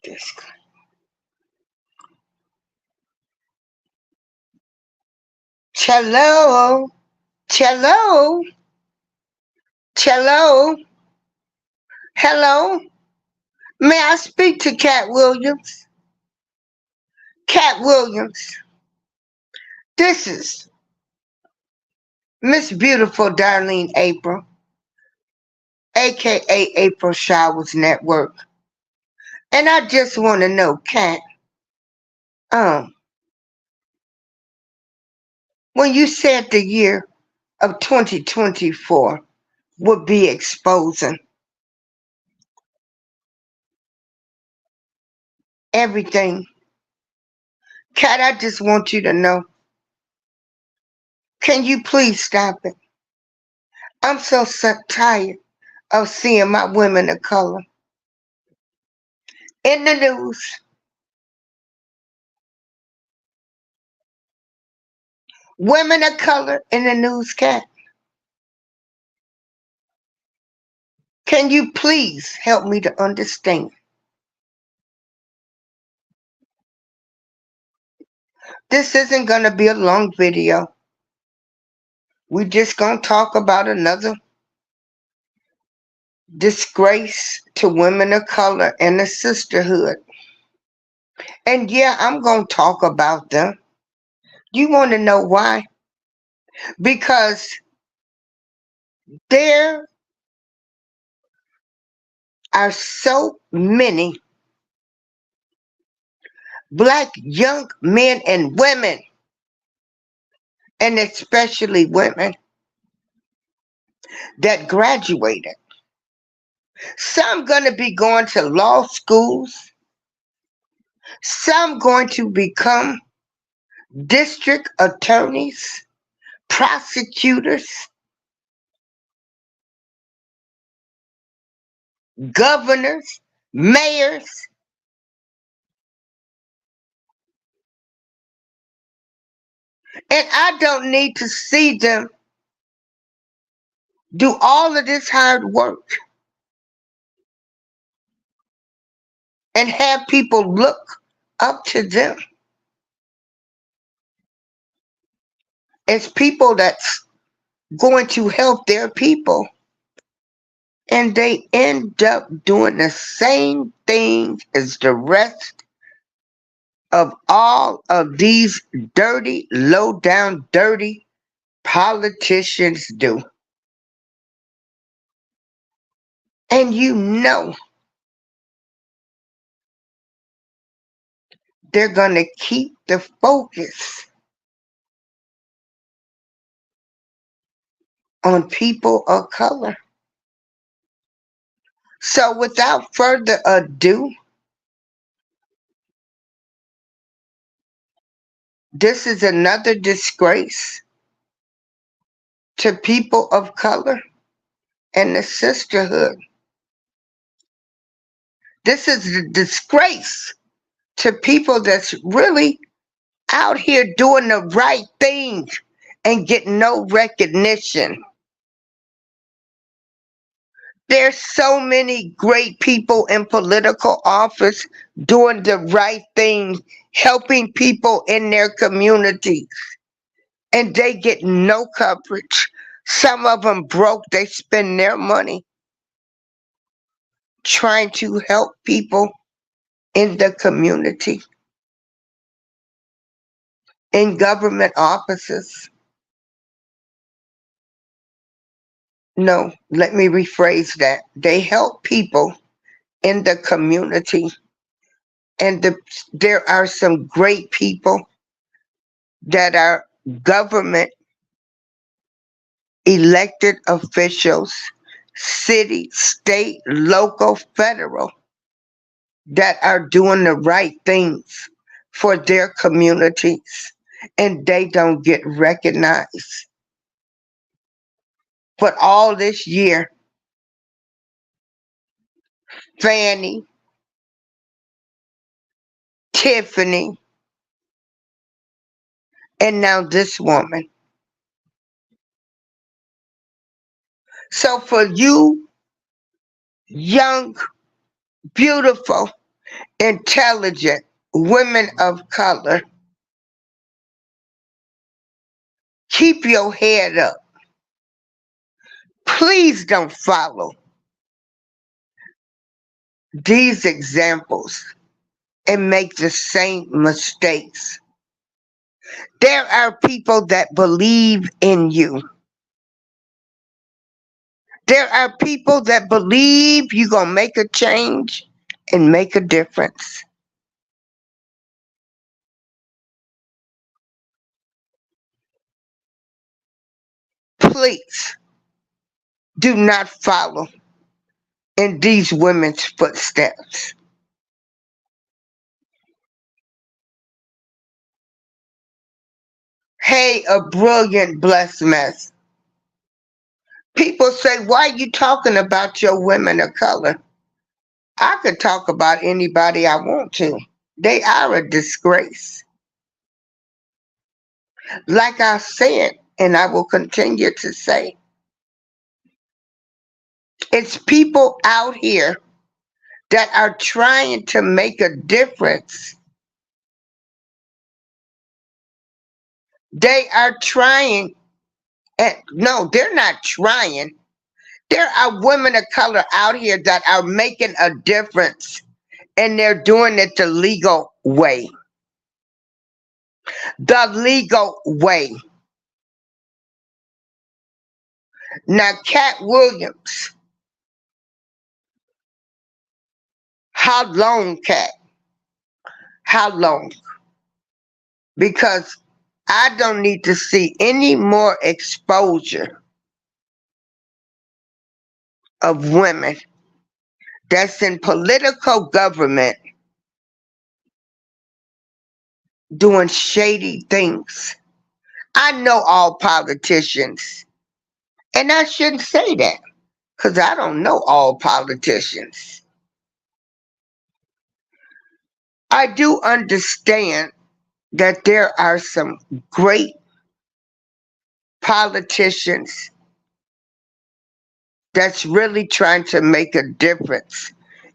this. Cello, cello, cello. Hello. May I speak to Cat Williams? Cat Williams. This is Miss Beautiful Darlene April, aka April Showers Network. And I just want to know, Cat, um, when you said the year of 2024 would be exposing everything, Cat, I just want you to know, can you please stop it? I'm so tired of seeing my women of color in the news. Women of color in the news, Cat. Can you please help me to understand? This isn't going to be a long video. We're just going to talk about another disgrace to women of color and the sisterhood. And yeah, I'm going to talk about them. You want to know why? Because there are so many black young men and women, and especially women, that graduated. Some going to be going to law schools. Some going to become district attorneys, prosecutors, governors, mayors. And I don't need to see them do all of this hard work and have people look up to them as people that's going to help their people. And they end up doing the same thing as the rest of all of these dirty, low down, dirty politicians do. And you know they're going to keep the focus on people of color. So without further ado, this is another disgrace to people of color and the sisterhood. This is a disgrace to people that's really out here doing the right thing and getting no recognition. There's so many great people in political office doing the right thing, helping people in their communities, and they get no coverage. Some of them broke, they spend their money trying to help people in the community, in government offices. No, let me rephrase that. They help people in the community, and there are some great people that are government elected officials, city, state, local, federal, that are doing the right things for their communities, and they don't get recognized. But all this year, Fannie, Tiffany, and now this woman. So for you, young, beautiful, intelligent women of color, keep your head up. Please don't follow these examples and make the same mistakes. There are people that believe in you. There are people that believe you're going to make a change and make a difference. Please do not follow in these women's footsteps. Hey, a brilliant, blessed mess. People say, why are you talking about your women of color? I could talk about anybody I want to. They are a disgrace. Like I said, and I will continue to say, it's people out here that are trying to make a difference. They are trying, and no, they're not trying. There are women of color out here that are making a difference, and they're doing it the legal way. The legal way. Now, Cat Williams, how long, Cat? How long? Because I don't need to see any more exposure of women that's in political government doing shady things. I know all politicians, and I shouldn't say that because I don't know all politicians. I do understand that there are some great politicians that's really trying to make a difference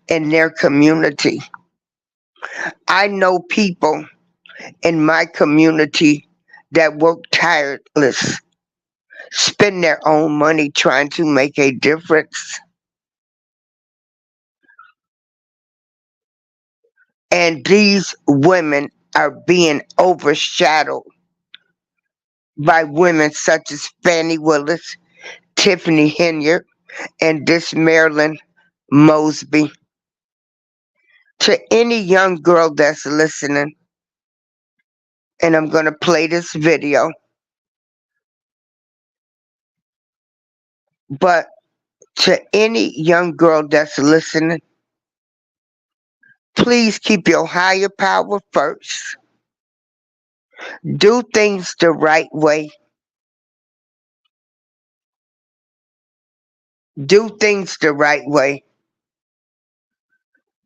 in their community. I know people in my community that work tireless, spend their own money trying to make a difference. And these women are being overshadowed by women such as Fannie Willis, Tiffany Henyard, and this Marilyn Mosby. To any young girl that's listening, and I'm going to play this video, but to any young girl that's listening, please keep your higher power first. Do things the right way. Do things the right way.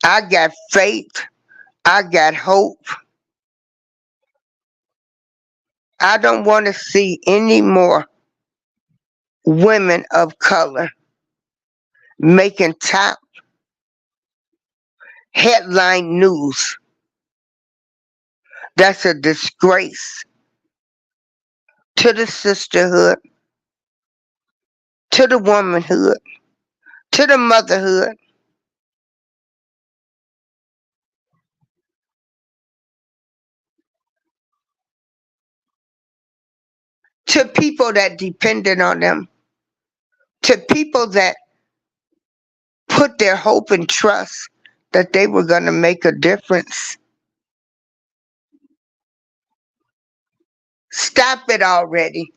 I got faith. I got hope. I don't want to see any more women of color making top headline news. That's a disgrace to the sisterhood, to the womanhood, to the motherhood, to people that depended on them, to people that put their hope and trust that they were going to make a difference. Stop it already.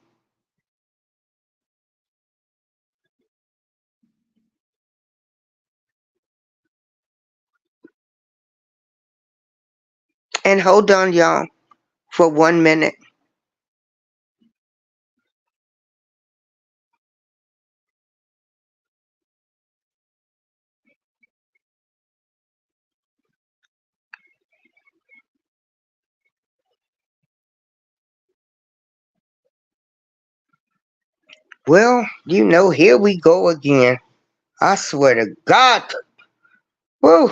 And hold on, y'all, for 1 minute. Well, here we go again. I swear to God. Woo.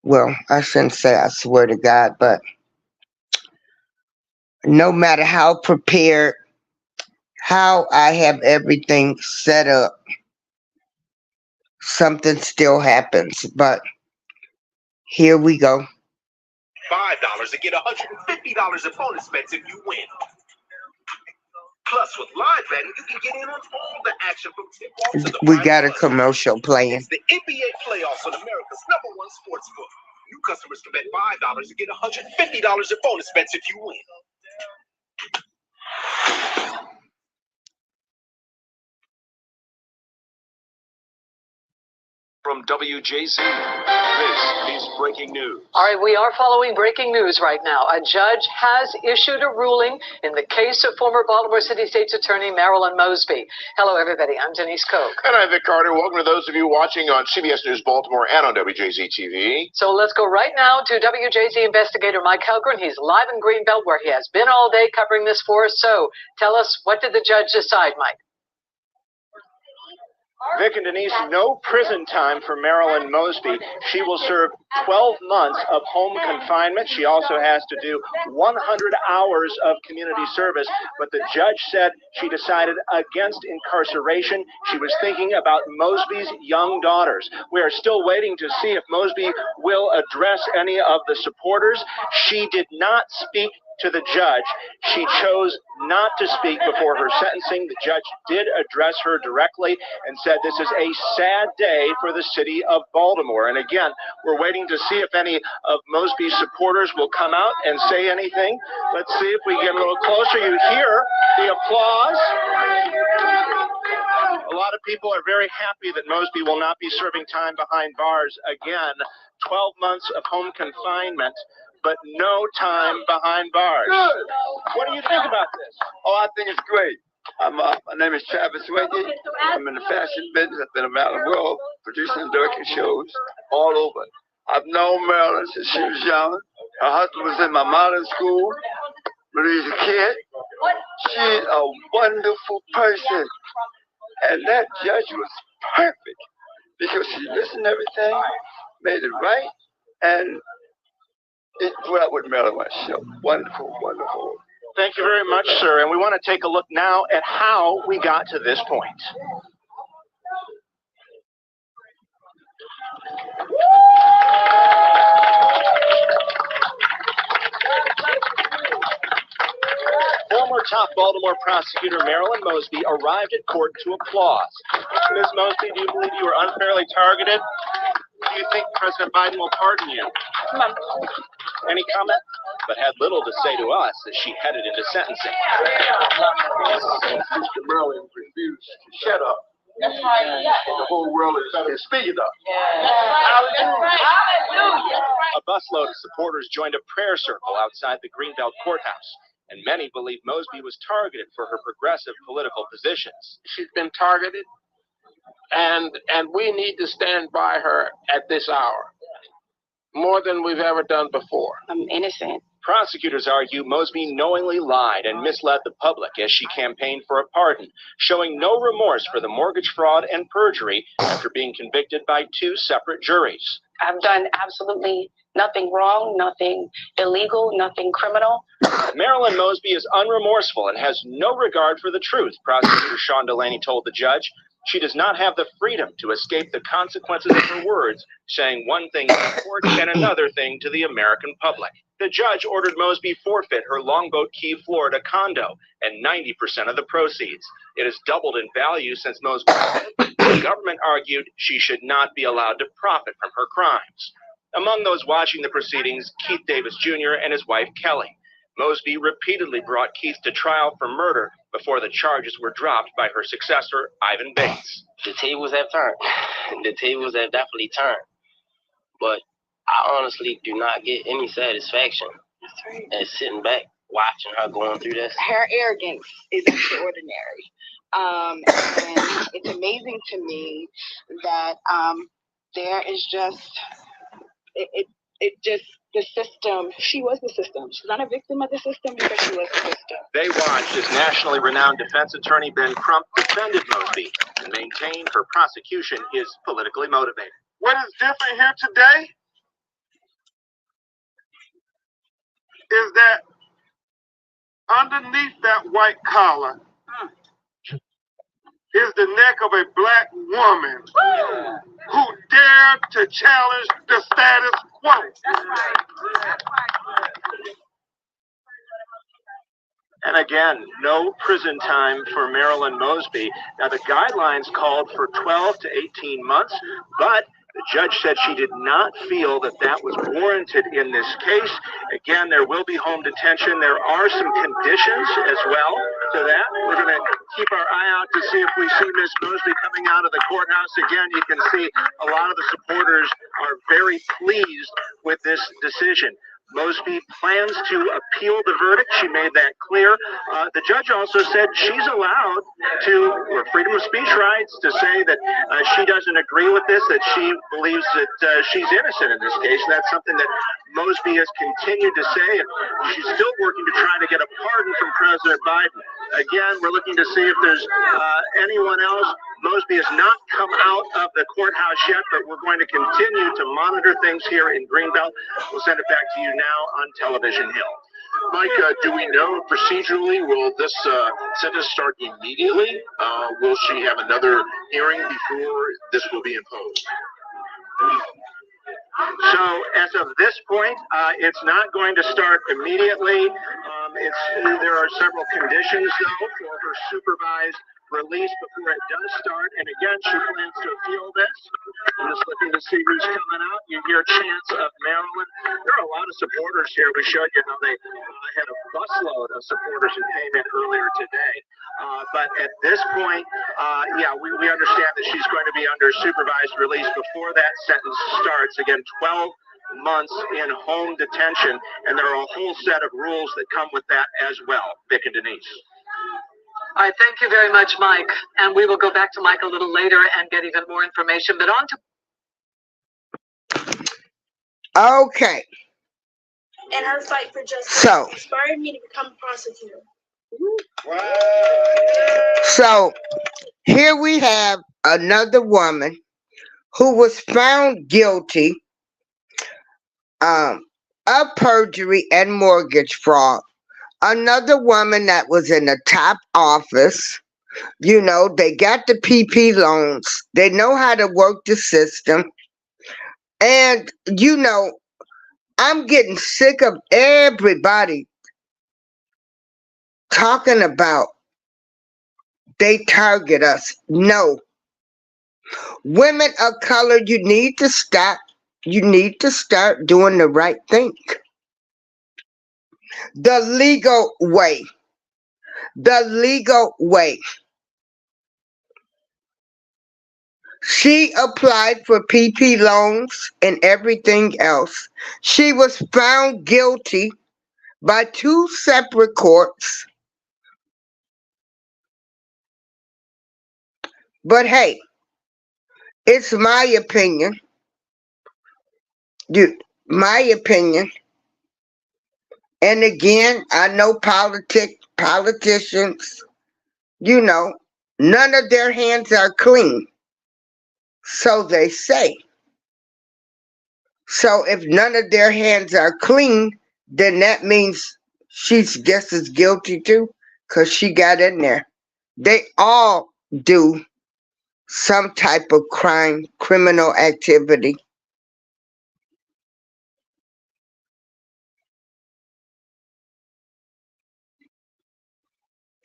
Well, I shouldn't say I swear to God, but no matter how prepared, how I have everything set up, something still happens. But here we go. $5 to get $150 in bonus bets if you win. Plus, with live betting, you can get in on all the action from tip-off to the We got a final buzzer. commercial playing. It's the NBA playoffs on America's #1 sports book. New customers can bet $5 to get $150 in bonus bets if you win. From WJZ, this is breaking news. All right, we are following breaking news right now. A judge has issued a ruling in the case of former Baltimore City State's Attorney Marilyn Mosby. Hello, everybody. I'm Denise Koch. And I'm Vic Carter. Welcome to those of you watching on CBS News Baltimore and on WJZ TV. So let's go right now to WJZ investigator Mike Helgren. He's live in Greenbelt, where he has been all day covering this for us. So tell us, what did the judge decide, Mike? Vic and Denise, no prison time for Marilyn Mosby. She will serve 12 months of home confinement. She also has to do 100 hours of community service. But the judge said she decided against incarceration. She was thinking about Mosby's young daughters. We are still waiting to see if Mosby will address any of the supporters. She did not speak to the judge. She chose not to speak before her sentencing. The judge did address her directly and said this is a sad day for the city of Baltimore. And again, we're waiting to see if any of Mosby's supporters will come out and say anything. Let's see if we get a little closer. You hear the applause. A lot of people are very happy that Mosby will not be serving time behind bars again. 12 months of home confinement, but no time behind bars. Good. What do you think about this? Oh, I think it's great. My name is Travis Wendy. I'm in the fashion business. I've been around the world producing and directing shows all over. I've known Marilyn since she was young. Her husband was in my modeling school when he was a kid. She's a wonderful person. And that judge was perfect because she listened to everything, made it right, and it put out with Marilyn was so wonderful, wonderful. Thank you very much, sir. And we want to take a look now at how we got to this point. Former top Baltimore prosecutor Marilyn Mosby arrived at court to applause. Ms. Mosby, do you believe you were unfairly targeted? Do you think President Biden will pardon you? Any comment? But had little to say to us as she headed into sentencing. Mr. Marilyn refused to shut up. That's right. The whole world is speaking up. Hallelujah. A busload of supporters joined a prayer circle outside the Greenbelt courthouse, and many believe Mosby was targeted for her progressive political positions. She's been targeted, and we need to stand by her at this hour more than we've ever done before. I'm innocent. Prosecutors argue Mosby knowingly lied and misled the public as she campaigned for a pardon, showing no remorse for the mortgage fraud and perjury after being convicted by 2 separate juries. I've done absolutely nothing wrong, nothing illegal, nothing criminal. Marilyn Mosby is unremorseful and has no regard for the truth, Prosecutor Sean Delaney told the judge. She does not have the freedom to escape the consequences of her words, saying one thing to court and another thing to the American public. The judge ordered Mosby forfeit her Longboat Key, Florida condo and 90% of the proceeds. It has doubled in value since Mosby. The government argued she should not be allowed to profit from her crimes. Among those watching the proceedings, Keith Davis Jr. and his wife Kelly. Mosby repeatedly brought Keith to trial for murder before the charges were dropped by her successor, Ivan Bates. The tables have turned. The tables have definitely turned. But I honestly do not get any satisfaction as sitting back watching her going through this. Her arrogance is extraordinary. And it's amazing to me that there is just, the system. She was the system. She's not a victim of the system because she was the system. They watched as nationally renowned defense attorney Ben Crump defended Mosby and maintained her prosecution is politically motivated. What is different here today is that underneath that white collar is the neck of a black woman who dared to challenge the status quo. And again, no prison time for Marilyn Mosby. Now, the guidelines called for 12 to 18 months, but the judge said she did not feel that that was warranted in this case. Again, there will be home detention. There are some conditions as well to that. We're going to keep our eye out to see if we see Miss Mosby coming out of the courthouse. Again, you can see a lot of the supporters are very pleased with this decision. Mosby plans to appeal the verdict. She made that clear. The judge also said she's allowed to, or freedom of speech rights, to say that she doesn't agree with this, that she believes that she's innocent in this case. And that's something that Mosby has continued to say, and she's still working to try to get a pardon from President Biden. Again, we're looking to see if there's anyone else. Mosby has not come out of the courthouse yet, but we're going to continue to monitor things here in Greenbelt. We'll send it back to you now on Television Hill. Mike, do we know procedurally, will this sentence start immediately? Will she have another hearing before this will be imposed? So as of this point, it's not going to start immediately. There are several conditions, though, for her supervised release before it does start. And again, she plans to appeal this. I'm just looking to see who's coming out. You hear chants of Maryland. There are a lot of supporters here. We showed you how they had a busload of supporters who came in earlier today. But at this point, we understand that she's going to be under supervised release before that sentence starts. Again, 12 months in home detention, and there are a whole set of rules that come with that as well. Vic and Denise. All right, thank you very much, Mike. And we will go back to Mike a little later and get even more information. But on to... Okay. And her fight for justice inspired me to become a prosecutor. Wow. So here we have another woman who was found guilty of perjury and mortgage fraud. Another woman that was in the top office. You know, they got the PP loans. They know how to work the system. And, you know, I'm getting sick of everybody talking about they target us. No. Women of color, you need to stop. You need to start doing the right thing. The legal way. The legal way. She applied for PP loans and everything else. She was found guilty by 2 separate courts. But hey, it's my opinion. Dude, my opinion. And again, I know politicians, you know, none of their hands are clean. So they say. So if none of their hands are clean, then that means she's just as guilty too, because she got in there. They all do some type of crime, criminal activity.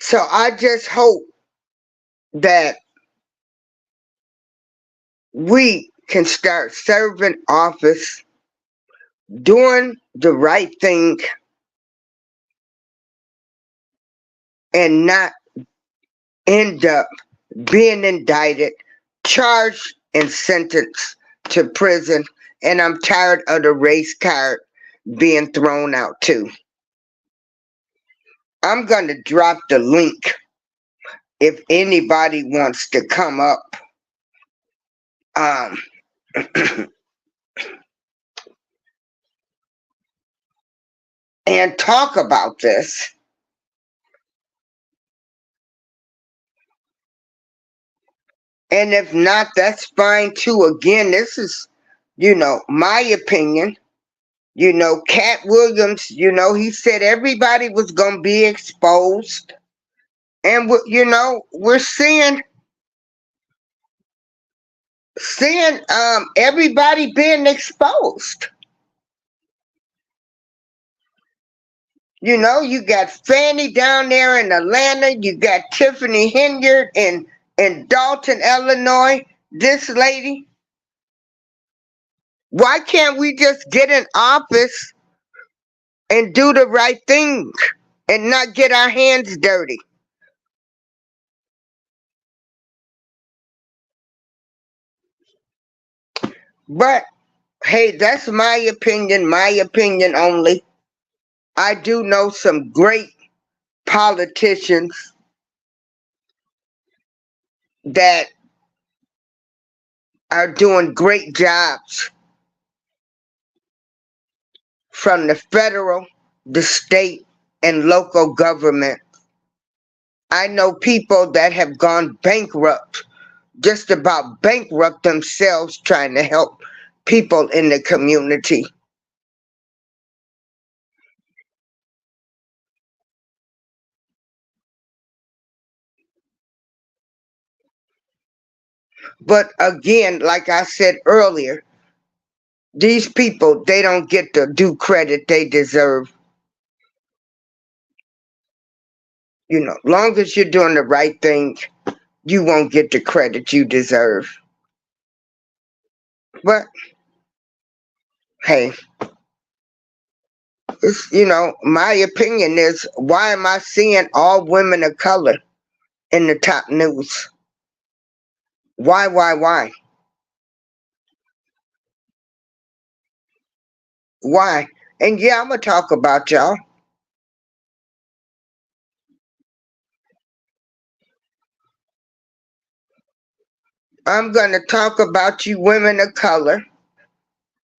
So I just hope that we can start serving office, doing the right thing, and not end up being indicted, charged, and sentenced to prison. And I'm tired of the race card being thrown out too. I'm going to drop the link if anybody wants to come up. And talk about this. And if not, that's fine too. Again, this is, you know, my opinion. You know, Cat Williams, you know, he said everybody was going to be exposed. And, you know, we're seeing everybody being exposed. You know, you got Fanny down there in Atlanta. You got Tiffany Henyard in Dalton, Illinois. This lady. Why can't we just get in office and do the right thing and not get our hands dirty? But, hey, that's my opinion only. I do know some great politicians that are doing great jobs from the federal, the state, and local government. I know people that have gone bankrupt, just about bankrupt themselves trying to help people in the community. But again, like I said earlier, these people, they don't get the due credit they deserve. You know, long as you're doing the right thing, you won't get the credit you deserve. But, hey, it's, you know, my opinion is, why am I seeing all women of color in the top news? Why? Why? And yeah, I'm going to talk about y'all. I'm going to talk about you women of color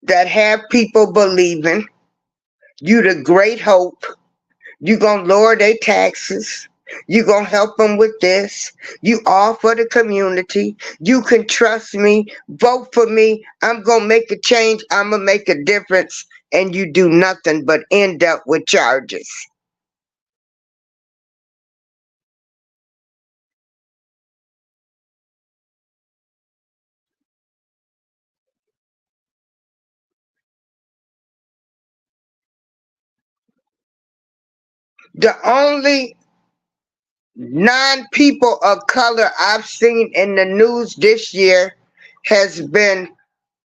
that have people believing you the great hope. You going to lower their taxes. You going to help them with this. You all for the community. You can trust me. Vote for me. I'm going to make a change. I'm going to make a difference. And you do nothing but end up with charges. The only non-people of color I've seen in the news this year has been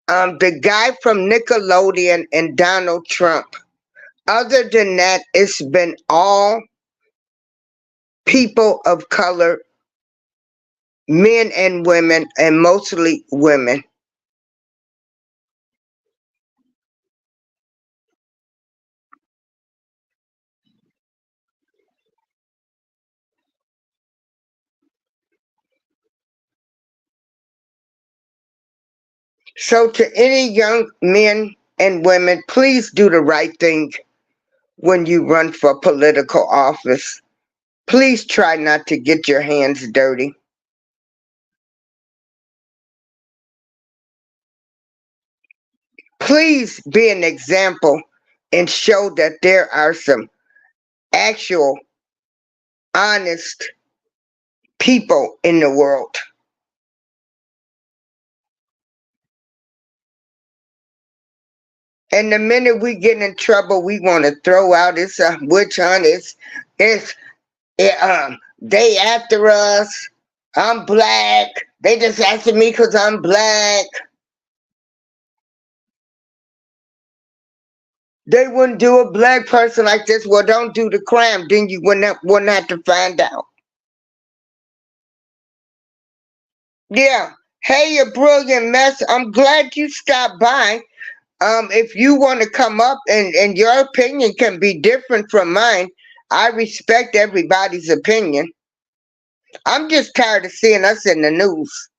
the guy from Nickelodeon and Donald Trump. Other than that, it's been all people of color, men and women, and mostly women. So to any young men and women, please do the right thing when you run for political office. Please try not to get your hands dirty. Please be an example and show that there are some actual honest people in the world. And the minute we get in trouble, we want to throw out it's a witch hunt. They after us. I'm black. They just after me because I'm black. They wouldn't do a black person like this. Well, don't do the crime. Then you wouldn't have to find out. Yeah. Hey, you brilliant mess. I'm glad you stopped by. If you want to come up and your opinion can be different from mine, I respect everybody's opinion. I'm just tired of seeing us in the news.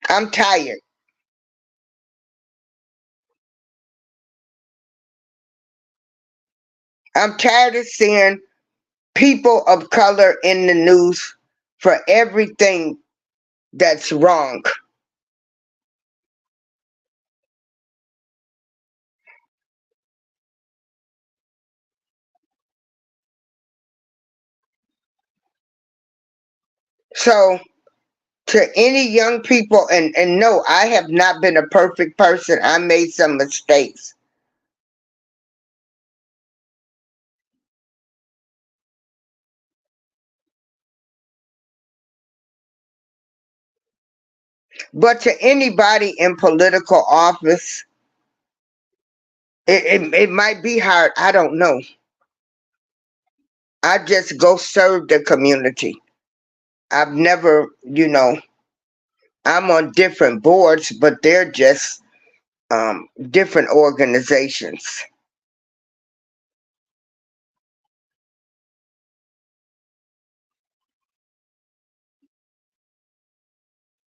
I'm tired. I'm tired of seeing people of color in the news for everything that's wrong. So to any young people, and no, I have not been a perfect person. I made some mistakes. But to anybody in political office, it might be hard. I don't know. I just go serve the community. I've never, I'm on different boards, but they're just different organizations.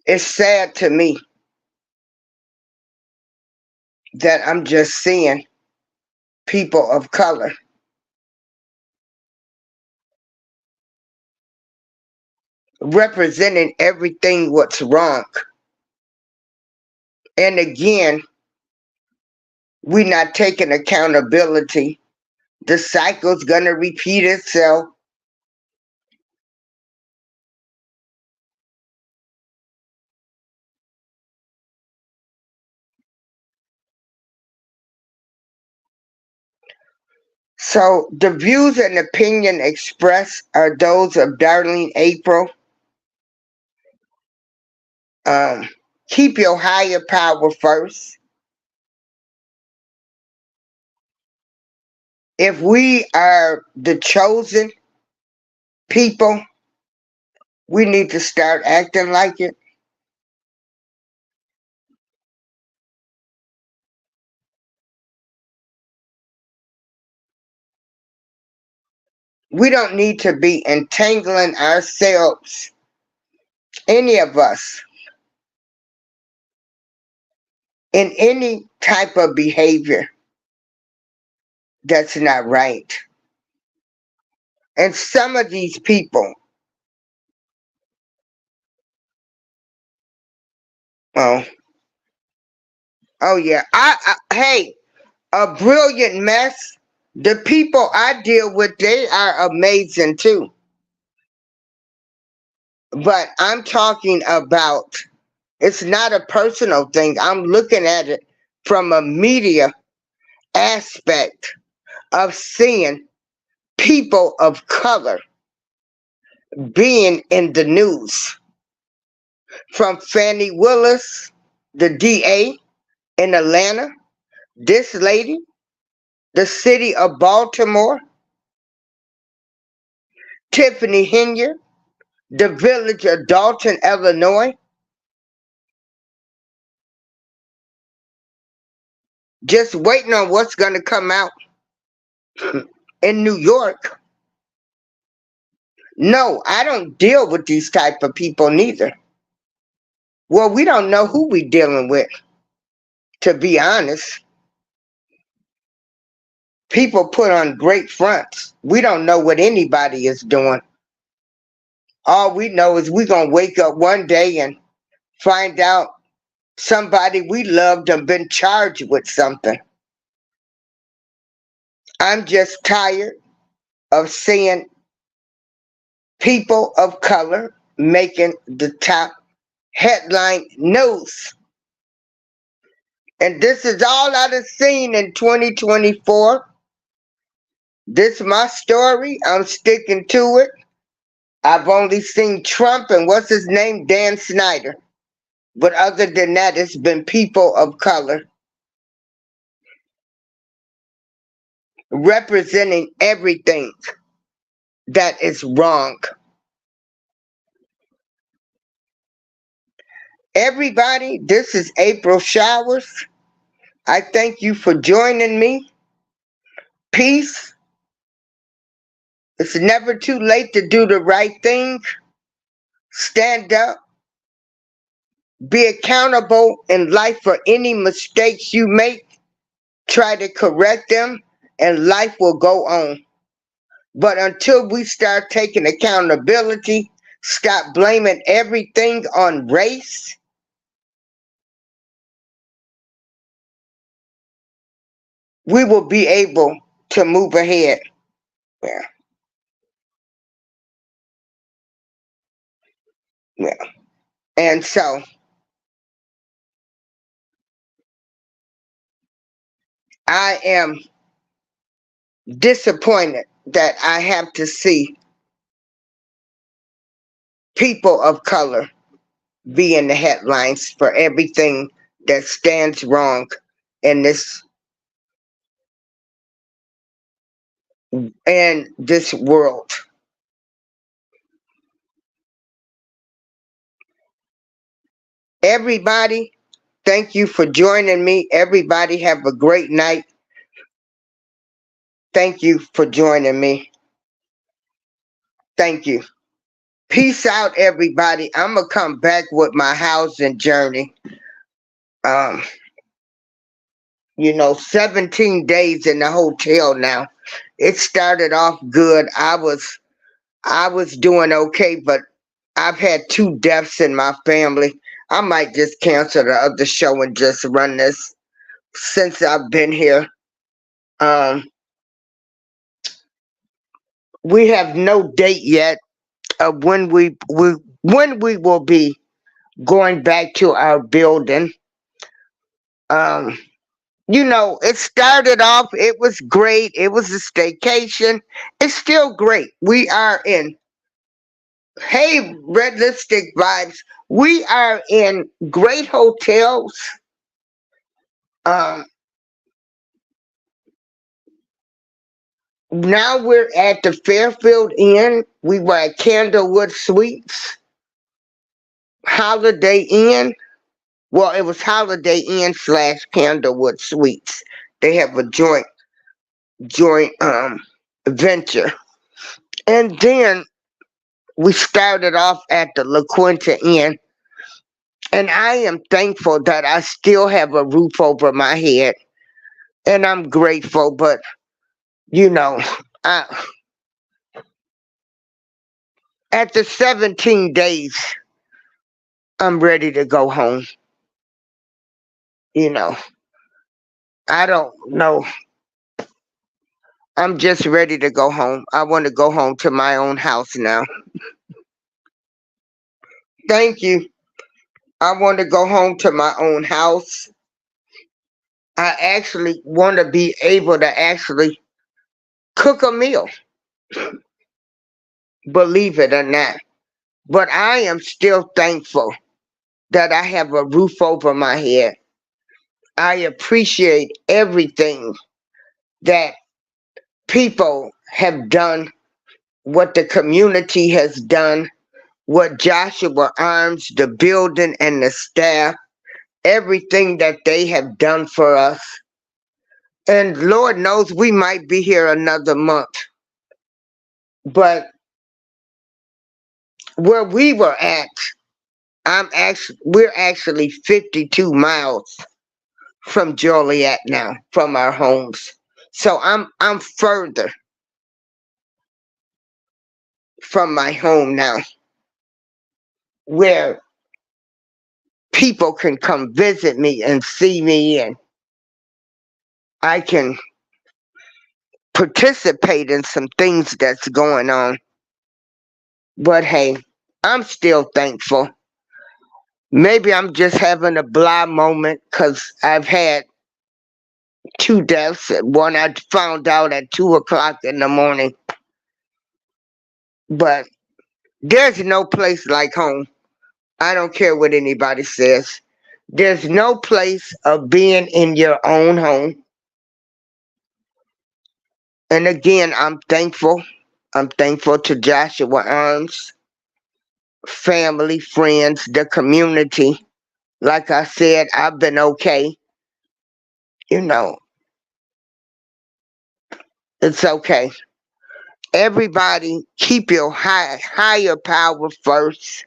It's sad to me that I'm just seeing people of color representing everything what's wrong. And again, we're not taking accountability. The cycle's gonna repeat itself. So the views and opinion expressed are those of Darlene April. Keep your higher power first. If we are the chosen people, we need to start acting like it. We don't need to be entangling ourselves, any of us, in any type of behavior that's not right. And some of these people, oh yeah, hey, a brilliant mess. The people I deal with, they are amazing too. But I'm talking about, it's not a personal thing. I'm looking at it from a media aspect of seeing people of color being in the news. From Fannie Willis, the DA in Atlanta, this lady, the city of Baltimore, Tiffany Henyard, the village of Dalton, Illinois, just waiting on what's going to come out in New York. No, I don't deal with these type of people neither. Well, we don't know who we dealing with, to be honest. People put on great fronts. We don't know what anybody is doing. All we know is we're going to wake up one day and find out somebody we loved and been charged with something. I'm just tired of seeing people of color making the top headline news. And this is all I've seen in 2024. This is my story. I'm sticking to it. I've only seen Trump and what's his name, Dan Snyder. But other than that, it's been people of color representing everything that is wrong. Everybody, this is April Showers. I thank you for joining me. Peace. It's never too late to do the right thing. Stand up. Be accountable in life for any mistakes you make. Try to correct them, and life will go on. But until we start taking accountability, stop blaming everything on race, we will be able to move ahead. Yeah. Yeah. And so I am disappointed that I have to see people of color be in the headlines for everything that stands wrong in this world. Everybody, thank you for joining me. Everybody have a great night. Thank you for joining me. Thank you. Peace out, everybody. I'm going to come back with my housing journey. 17 days in the hotel now. It started off good. I was doing okay, but I've had 2 deaths in my family. I might just cancel the other show and just run this since I've been here. We have no date yet of when we will be going back to our building. It started off, it was great. It was a staycation. It's still great. We are in, hey, Red Lipstick Vibes, we are in great hotels. Now we're at the Fairfield Inn. We were at Candlewood Suites, Holiday Inn. Well, it was Holiday Inn / Candlewood Suites. They have a joint venture. And then we started off at the La Quinta Inn. And I am thankful that I still have a roof over my head. And I'm grateful, but after 17 days, I'm ready to go home. I don't know. I'm just ready to go home. I want to go home to my own house now. Thank you. I want to go home to my own house. I actually want to be able to actually cook a meal. Believe it or not. But I am still thankful that I have a roof over my head. I appreciate everything that people have done, what the community has done, what Joshua Arms, the building and the staff, everything that they have done for us. And Lord knows we might be here another month. But where we were at, we're actually 52 miles from Joliet now, from our homes. So I'm further from my home now, where people can come visit me and see me, and I can participate in some things that's going on. But hey, I'm still thankful. Maybe I'm just having a blah moment because I've had 2 deaths. One I found out at 2 o'clock in the morning. But there's no place like home. I don't care what anybody says. There's no place of being in your own home. And again, I'm thankful. I'm thankful to Joshua Arms, family, friends, the community. Like I said, I've been okay. It's okay. Everybody, keep your higher power first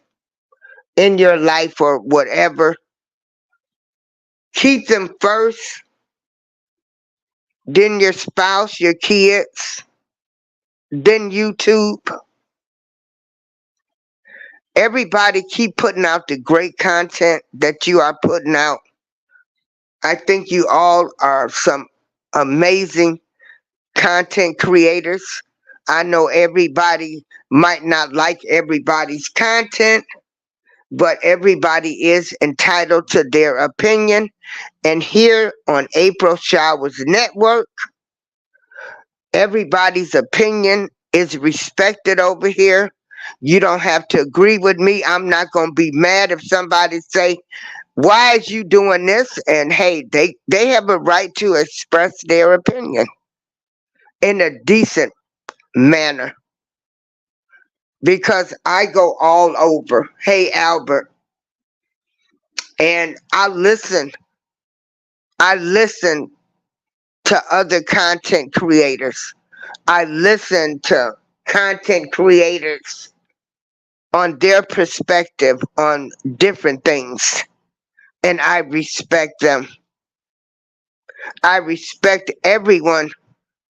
in your life or whatever. Keep them first, then your spouse, your kids, then YouTube. Everybody keep putting out the great content that you are putting out. I think you all are some amazing content creators. I know everybody might not like everybody's content, but everybody is entitled to their opinion. And here on April Showers Network, everybody's opinion is respected over here. You don't have to agree with me. I'm not going to be mad if somebody say, why is you doing this? And hey, they have a right to express their opinion in a decent manner, because I go all over. Hey, Albert. And I listen to other content creators. I listen to content creators on their perspective on different things. And I respect them. I respect everyone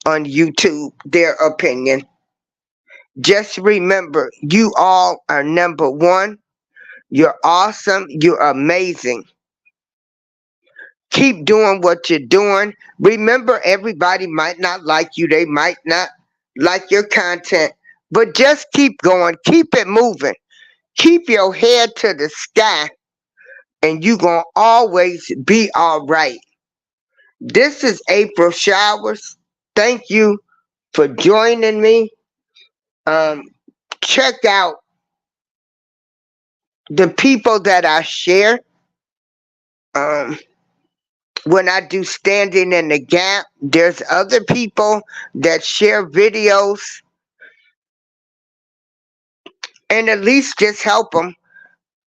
on YouTube, their opinion. Just remember, you all are number one. You're awesome. You're amazing. Keep doing what you're doing. Remember, everybody might not like you. They might not like your content. But just keep going. Keep it moving. Keep your head to the sky. And you're going to always be all right. This is April Showers. Thank you for joining me. Check out the people that I share. When I do Standing in the Gap, there's other people that share videos, and at least just help them.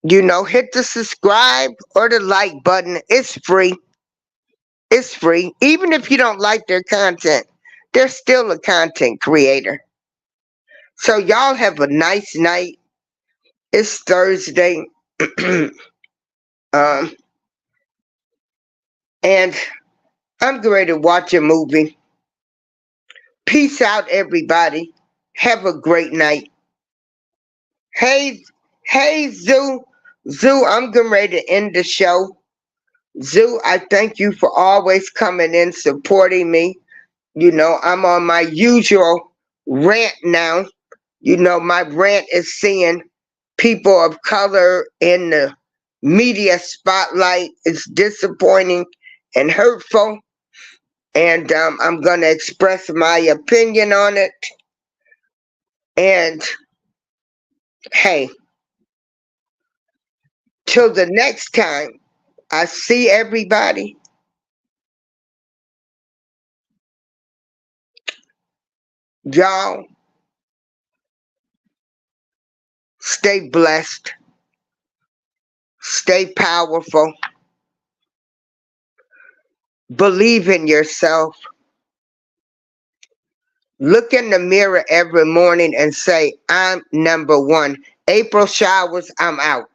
You know, hit the subscribe or the like button. It's free. It's free. Even if you don't like their content, they're still a content creator. So y'all have a nice night. It's Thursday. And I'm going to watch a movie. Peace out, everybody. Have a great night. Hey, Zoo. Zoo, I'm getting ready to end the show. Zoo, I thank you for always coming in, supporting me. You know, I'm on my usual rant now. You know, my rant is seeing people of color in the media spotlight. It's disappointing and hurtful. And I'm going to express my opinion on it. And hey, till the next time I see everybody, y'all stay blessed, stay powerful, believe in yourself. Look in the mirror every morning and say, I'm number one. April Showers, I'm out.